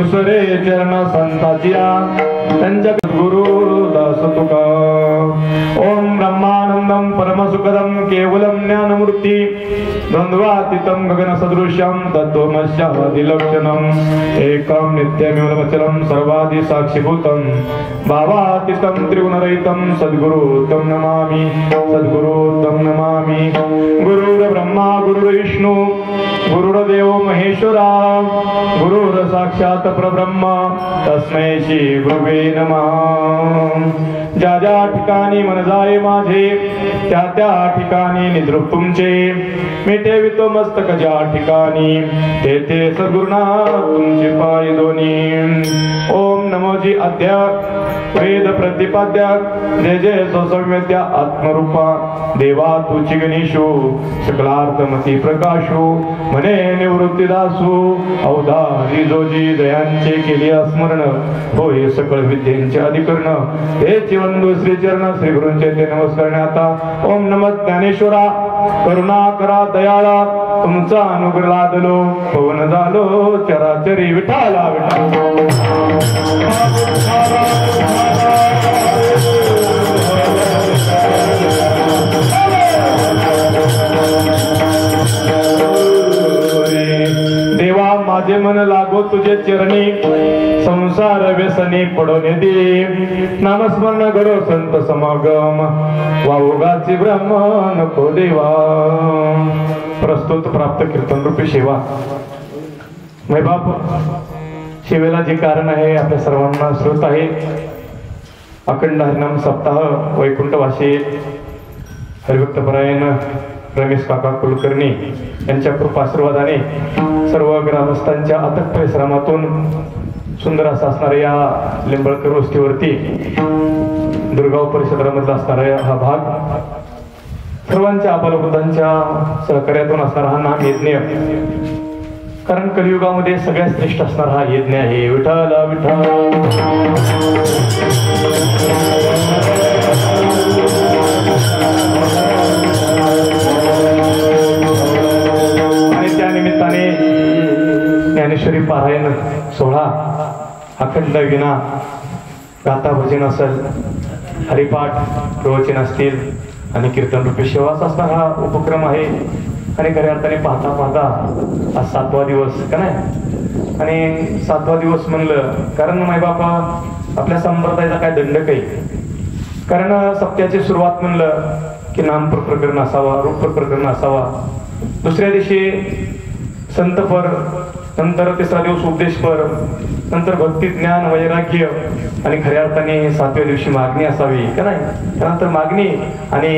कुसरे चरण संताचिया त्यांच्या गुरु दास तुका ओम ब्रह्मानंदम परमसुखदम केवलम ज्ञानमूर्ती द्वंद्वातीतं गगन सदृश्यं तत्त्वमस्यादिलक्षणम् एकं नित्यमेवमचलं सर्वादि साक्षीभूतं भावातीतं त्रिगुणरहितं सद्गुरु तं नमामि गुरुर्ब्रह्मा गुरुर्विष्णु गुरुर्देव महेश्वरा गुरुर साक्षात परब्रह्म तस्मै श्री गुरुवे नमः। ज्या ज्या ठिकाणी मन जाय माझे त्या त्या ठिकाणी निद्रूप तुमचे मी ठेवितो मस्तक ज्या ठिकाणी तेथे सद्गुरुनाथ तुमचे पाय दोन्ही। ओम नमो जी अद्य वेद प्रतिपाद्य जय जय सौम्यत्या आत्मरूपा देवा तुची गणेशो सकलार्थमती प्रकाशो मने निवृत्तीदासो अवधारी जोजी दयांचे केले स्मरण होय सकळ विद्येचे अधिकरण हे वंदू श्री चरण श्री गुरूंचे ते नमस्कार आता। ओम नमः ज्ञानेश्वरा करुणा करा दयाळा तुमचा अनुग्रह लादलो पवन झालो चराचरी विठाला देवा माझे मन लागो तुझे चरणी संसार व्यसनी पडोने दे नामस्मरण करो संत समागम वावगाची ब्रह्म नको देवा। प्रस्तुत प्राप्त कीर्तन रूपी सेवा मै बाप सेवेला जे कारण आहे आपल्या सर्वांना श्रोत आहे। अखंड हरिनाम सप्ताह वैकुंठवासी हरिभक्तपरायण रमेश काका कुलकर्णी यांच्या कृपाशीर्वादाने सर्व ग्रामस्थांच्या अथक परिश्रमातून सुंदर असा असणाऱ्या या लिंबळकर वस्तीवरती दुर्गाव परिसरामध्ये असणारा हा भाग सर्वांच्या अबालवृद्धांच्या सहकार्यातून असणारा हा नाम यज्ञ कारण कलियुगामध्ये सगळ्यात श्रेष्ठ असणारा हा यज्ञ आहे। विठ्ठला विठ्ठल आणि त्या निमित्ताने ज्ञानेश्वरी पारायण सोहळा अखंड विना गाथा भजन असेल हरिपाठ प्रवचन असतील आणि कीर्तन रूपी सेवाच असणारा हा उपक्रम आहे। आणि खऱ्या अर्थाने पाहता पाहता आज 7वा दिवस का नाही आणि 7वा दिवस म्हणलं कारण मायबापा आपल्या संप्रदायाचा काय दंडक आहे कारण सप्त्याची सुरुवात म्हणलं की नाम प्रकरण असावा रूप प्रकरण असावा दुसऱ्या दिवशी संतपर नंतर तिसरा दिवस उपदेशपर नंतर भक्ती ज्ञान वैराग्य आणि खऱ्या अर्थाने 7व्या दिवशी मागणी असावी का नाही त्यानंतर मागणी आणि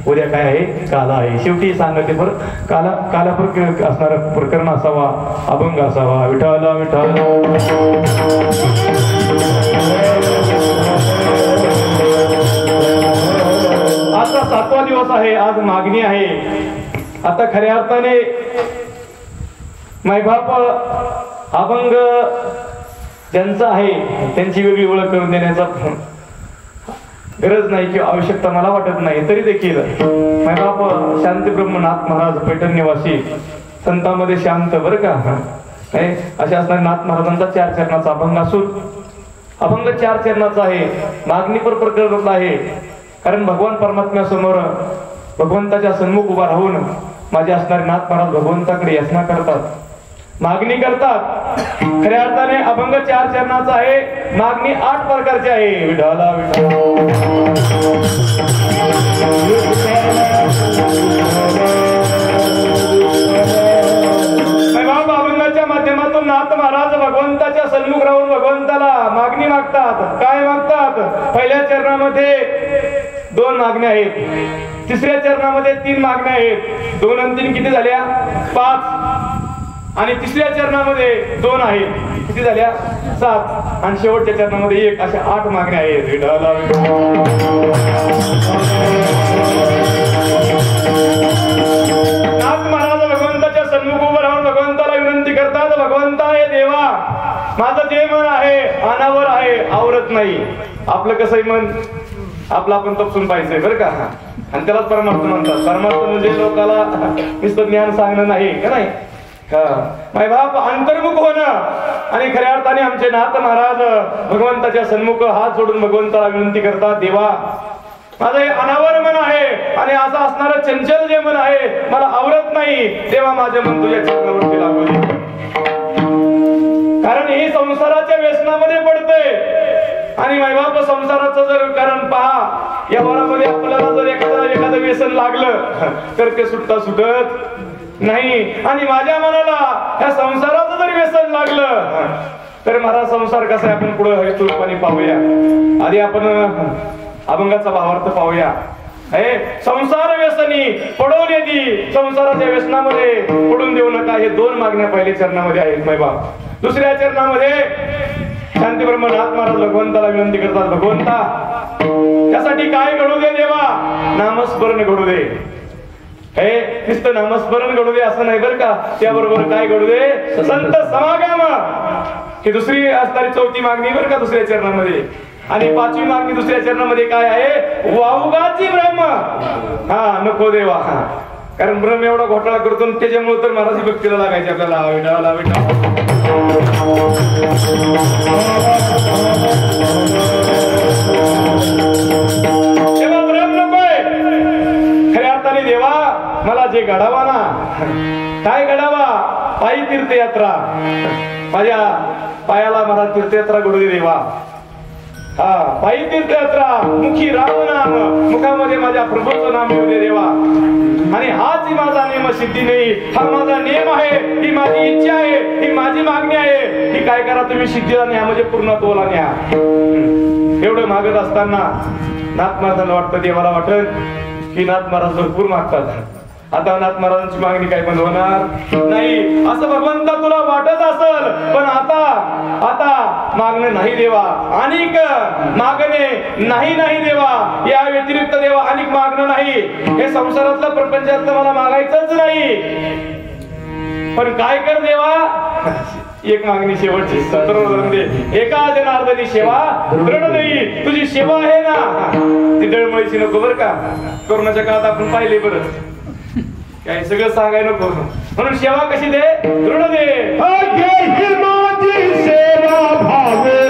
उद्या काय आहे काला आहे शेवटी सांगते पर कालापर असणारा प्रकरण असावा अभंग असावा विठ्ठला विठ्ठल। आता 7वा दिवस आहे आज मागणी आहे। आता खऱ्या अर्थाने मायबाप अभंग ज्यांचा आहे त्यांची वेगळी ओळख करून देण्याचा गरज नाही किंवा आवश्यकता मला वाटत नाही तरी देखील मायबाप शांती ब्रह्मनाथ महाराज पैठण निवासी संतांमध्ये शांत बरं का अशा असणाऱ्या नाथ महाराजांचा 4 चरणाचा अभंग असून अभंग 4 चरणाचा आहे मागणी पर प्रकरण आहे कारण भगवान परमात्म्यासमोर भगवंताच्या सन्मुख उभा राहून माझे असणारे नाथ महाराज भगवंताकडे याचना करतात मागणी करतात। खऱ्या अर्थाने अभंग 4 चरणाचा आहे मागणी 8 प्रकारची आहे। विठ्ठला अभंगाच्या माध्यमातून नाथ महाराज भगवंताच्या सन्मुख राहून भगवंताला मागणी मागतात। काय मागतात? पहिल्या चरणामध्ये 2 मागण्या आहेत तिसऱ्या चरणामध्ये 3 मागण्या आहेत 2 आणि 3 किती झाल्या 5 आणि तिसऱ्या चरणामध्ये 2 आहेत किती झाल्या 7 आणि शेवटच्या चरणामध्ये 1 अशा 8 मागण्या आहेत। विठ्ठला नाथ महाराज भगवंताच्या सन्मुख उभं राहून भगवंताला विनंती करतात भगवंता हे देवा माझं जे मन आहे अनावर आहे आवरत नाही। आपलं कसंही मन आपलं आपण तपसून पाहिजे बरं का आणि त्यालाच परमार्थ म्हणतात। परमार्थ म्हणजे लोकाला नुसतं ज्ञान सांगणं नाही का नाही माय बाप अंतर्मुख होणं आणि खऱ्या अर्थाने आमचे नाथ महाराज भगवंताच्या सन्मुख हात जोडून भगवंताला विनंती करतात, देवा माझं हे अनावर मन आहे आणि असं असणारं चंचल जे मन आहे मला आवडत नाही, देवा माझे मन तुझ्या चरणावरती लागू दे. कारण हे संसाराच्या व्यसनामध्ये पडतंय आणि मायबाप संसाराचं जर कारण पहा, या वरामध्ये आपल्याला जर एखादं व्यसन लागलं तर ते सुटता सुटत नाही. आणि माझ्या मनाला या संसाराचं जर व्यसन लागलं तर माझा संसार कसा आहे आपण पुढे हेतूपणे पाहूया. आधी आपण अभंगाचा भावार्थ पाहूया. हे संसार व्यसनी पडून येती, संसाराच्या व्यसनामध्ये पडून देऊ नका, हे दोन मागण्या पहिल्या चरणामध्ये आहेत मायबाप. दुसऱ्या चरणामध्ये शांती ब्रह्मनाथ महाराज भगवंताला विनंती करतात, भगवंता त्यासाठी काय घडू दे देवा, नामस्मरण घडू दे. हे नुसतं नामस्मरण घडू दे असं नाही बरं का, त्याबरोबर काय घडू दे, संत समागम. ही दुसरी असणारी चौथी मागणी बरं का दुसऱ्या चरणामध्ये. आणि पाचवी मागणी दुसऱ्या चरणामध्ये काय आहे, वाहुगाची ब्रह्म. हा नको देवा, कारण ब्रह्म एवढा घोटाळा करतो त्याच्यामुळे तर महाराज भक्तीला लागायचे आपल्याला. तेव्हा ब्रह्म नकोय. खऱ्या अर्थाने देवा मला जे घडावा ना, काय घडावा, पायी तीर्थयात्रा, माझ्या पायाला मला तीर्थयात्रा घडू दे देवा. हा पायी तीर्थयात्रा, मुखी राम नाम, मुखामध्ये माझ्या प्रभूचं नाम येऊ दे देवा. आणि हाच माझा नेम सिद्धी नाही, हा माझा नेम आहे, ही माझी इच्छा आहे, ही माझी मागणी आहे. ही काय करा तुम्ही सिद्धीला न्या, म्हणजे पूर्णत्वाला न्या. एवढं मागत असताना नाथ महाराजांना वाटतं, देवाला वाटत की नाथ महाराज भरपूर मागतात, आता नाथ महाराजांची मागणी काय बंद होणार नाही असं भगवंता तुला वाटत असल. पण आता मागणं नाही देवा, अनेक मागणे नाही नाही देवा, या व्यतिरिक्त देवा अनेक मागणं नाही. हे संसारातलं प्रपंचातलं मला मागायचंच नाही. पण काय कर देवा, एक मागणी शेवटची सत्र दे, एका जनार्दनी सेवा दृढ नाही. तुझी सेवा आहे ना ती डळमळीची नको बरं का. कोरोनाच्या काळात आपण पाहिले बरं काय सगळं सांगायला नको, म्हणून सेवा कशी दे, दृढ दे. माझी सेवा भावे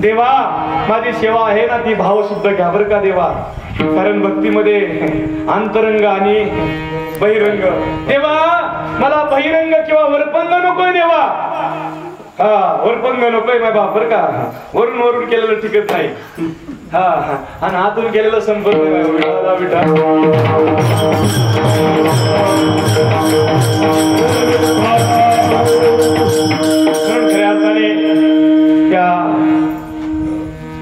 देवा माझी सेवा आहे ना ती भाव शुद्ध घ्या बरं का देवा. कारण भक्तीमध्ये अंतरंग आणि बहिरंग. देवा मला बहिरंग किंवा वरपंग नकोय देवा. हा वरपंग नकोय माझ्या बाप बरं का. वरून वरून केलेलं टिकत नाही. हा आणि आतून केलेलं संपत नाही. खऱ्या अर्थाने त्या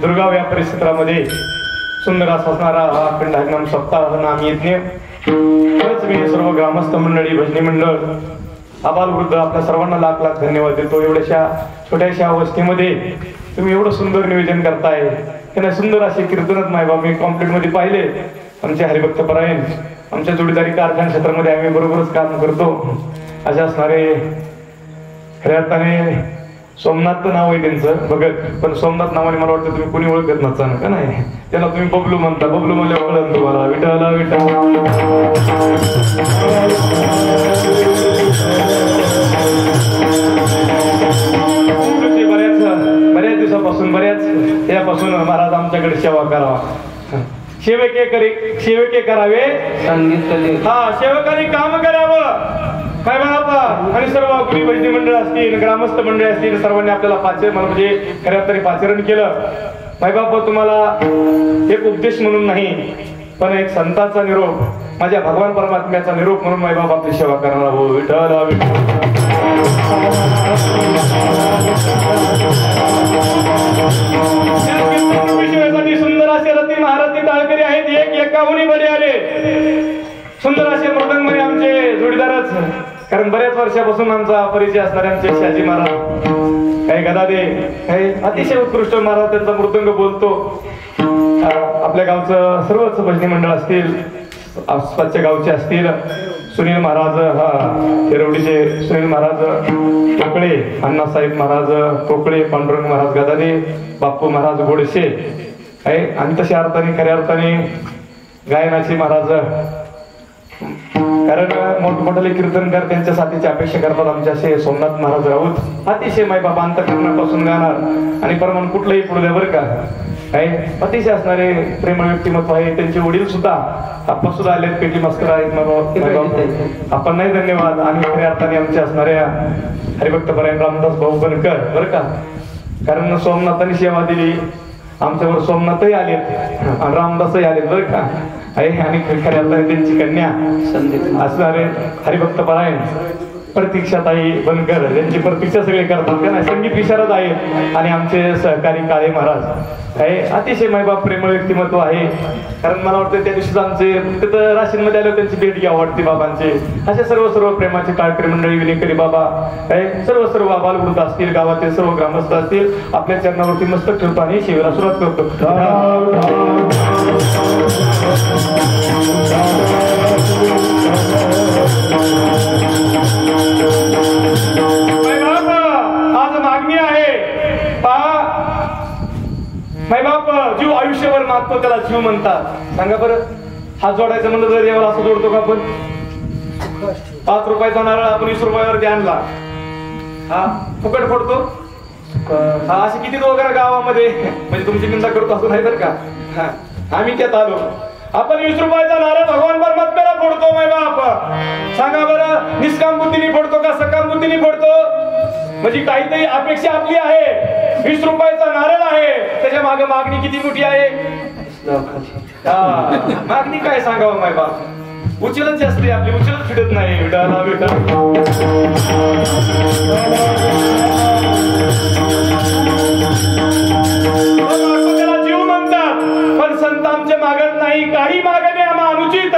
दुर्गा व्यापारी क्षेत्रामध्ये सुंदर असणारा हा अखंड सप्ताह नाम यज्ञ. मी सर्व ग्रामस्थ मंडळी, भजनी मंडळ, आबाल वृद्ध आपल्या सर्वांना लाख लाख धन्यवाद देतो. एवढ्याशा छोट्याशा अवस्थेमध्ये तुम्ही एवढं सुंदर नियोजन करताय. त्यांना सुंदर असे कीर्तनच मायबा मी कॉम्प्लेट मध्ये पाहिले. आमचे हरिभक्त परायण, आमच्या जोडीदारी कारखान क्षेत्रामध्ये आम्ही बरोबरच काम करतो. असे असणारे खऱ्या अर्थाने सोमनाथ नाव आहे त्यांचं भगत, पण सोमनाथ नावाने मला वाटतं तुम्ही कोणी ओळखत नसताना का नाही. त्याला तुम्ही बबलू म्हणता. बबलू म्हणले ओळख तुम्हाला विठ्ठला विठ्ठल. बऱ्याच दिवसापासून यापासून महाराज आमच्याकडे सेवा करावा. सेवके करावे. हा सेवकांनी काम करावं. मायबाप आणि सर्व गुणी वैद्य मंडळ असतील, ग्रामस्थ मंडळ असतील, सर्वांनी आपल्याला म्हणजे खऱ्या तरी पाचरण केलं. मायबाप तुम्हाला एक उपदेश म्हणून नाही, पण एक संतांचा निरोप, माझ्या भगवान परमात्म्याचा निरोप म्हणून मायबाप आपली सेवा करणार हो. विठ्ठल सुंदर असे रती महारथी ताळकरी आहेत. एक एकाहूनही बरे आले. सुंदर असे मृदंगमणी आमचे जोडीदारच, कारण बऱ्याच वर्षापासून आमचा परिचय असणारे आमचे शहाजी महाराज, काही गदादे, काही अतिशय उत्कृष्ट महाराज त्यांचा मृदंग बोलतो. आपल्या गावचं सर्वच भजनी मंडळ असतील, आसपासच्या गावचे असतील, सुनील महाराज येरवडीचे सुनील महाराज टोकळे, अण्णासाहेब महाराज टोकळे, पांडुरंग महाराज गदादे, बाप्पू महाराज गोडसे आहे. आणि तशा अर्थाने खऱ्या अर्थाने गायनाचे महाराज, कारण मोठमोठाले कीर्तनकार त्यांच्या साथीची अपेक्षा करतात. आमचे असे सोमनाथ महाराज राऊत अतिशय मायबाप अंतःकरणापासून गाणार आणि परमान कुठलंही पुढे द्या बरं का. काही अतिशय असणारे प्रेमळ व्यक्तिमत्व आहे. त्यांचे वडील सुद्धा आपण सुद्धा आलेत, पेटी मास्तर आहेत. आपण नाही धन्यवाद. आणि खऱ्या अर्थाने आमचे असणाऱ्या हरिभक्त परायण रामदास भाऊ बनकर बरं का, कारण सोमनाथांनी सेवा दिली, आमच्यावर सोमनाथही आलेत आणि रामदासही आलेत बरं का. आणि खऱ्या अर्थाने त्यांची कन्या असणारे हरिभक्त परायण प्रतीक्षाताई बनकर, त्यांची प्रतीक्षा सगळे करतात का नाही, संगीत विशारद आहेत. आणि आमचे सहकारी काळे महाराज आहे. अतिशय मायबाप प्रेमळ व्यक्तिमत्व आहे. कारण मला वाटतं त्या दिवशीच आमचे तिथं राशींमध्ये आलो, त्यांची भेट घ्या वाटते बाबांचे. असे सर्व प्रेमाचे काळकरी मंडळी, विनेकरी बाबा आहे, सर्व बालवृद्ध असतील, गावातील सर्व ग्रामस्थ असतील, आपल्या चरणावरती मस्तक ठेवतो आणि शिवेला सुरुवात करतो. आज मागणी आहे पहा. मायबाप जीव आयुष्यभर मागतो, त्याला जीव म्हणतात. सांगा बरं, हात जोडायचं म्हणलं तर देवाला असं जोडतो का आपण? 5 रुपयाचा नारळ आपण 20 रुपयावरती आणला, हा फुकट फोडतो. हा असे किती वगैरे गावामध्ये, म्हणजे तुमची निंदा करतो असं नाही बरं का. आम्ही त्यात आलो, आपण 20 रुपयाचा नारळ भगवान परमात्म्याला फोडतो. मायबाप सांगा बरं, निष्काम बुद्धीने फोडतो का सकाम बुद्धीने फोडतो? म्हणजे काहीतरी अपेक्षा आपली आहे. 20 रुपयाचा नारळ आहे, त्याच्या मागे मागणी किती मोठी आहे. मागणी काय सांगावं मायबाप, उचलच असते आपली, उचलच फिटत नाही. विटाला विटा जीव म्हणतात, पण संत आमचे मागत नाही. काही मागणे आम्हा अनुचित.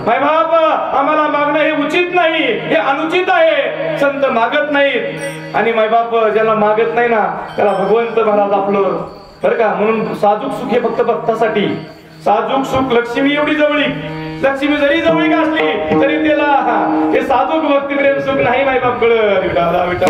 मायबाप आम्हाला मागणं हे उचित नाही, हे अनुचित आहे. संत मागत नाहीत. आणि मायबाप ज्याला मागत नाही ना, त्याला भगवंत महाराज आपलं बरं का. म्हणून साजूक सुख हे फक्त भक्तासाठी. साजूक सुख लक्ष्मी एवढी जवळीक, लक्ष्मी जरी जवळीक असली तरी त्याला हे साजूक भक्ती प्रेम सुख नाही मायबाप कळत. विटाला विटा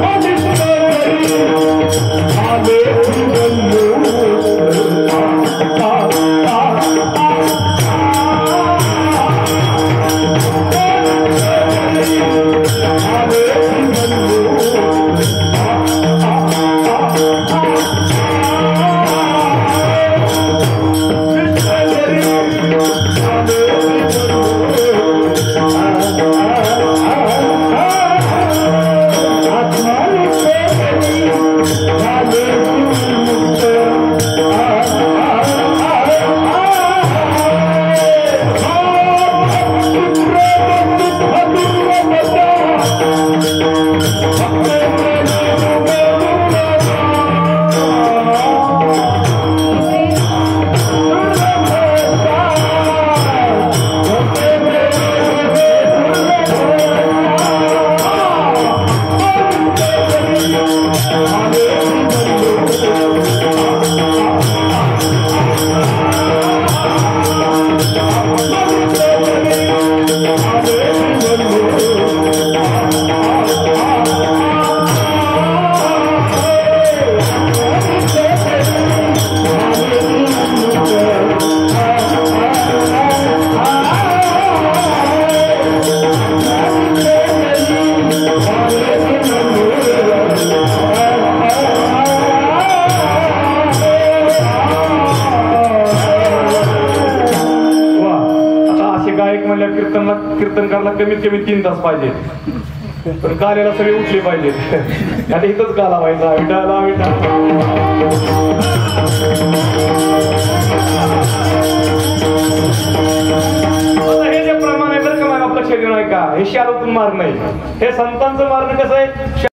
What is गिराईक म्हणल्या कीर्तन करायला कमीत कमी 3 तास पाहिजे, पण काल्याला सगळे उठले पाहिजे. आता इथंच काला व्हायचा विठाला विठा. हे जे प्रमाण आहे बरं का, आपलं शरीर आहे का, हे शाळेतून मार नाही, हे संतांचं मारणं कसं आहे.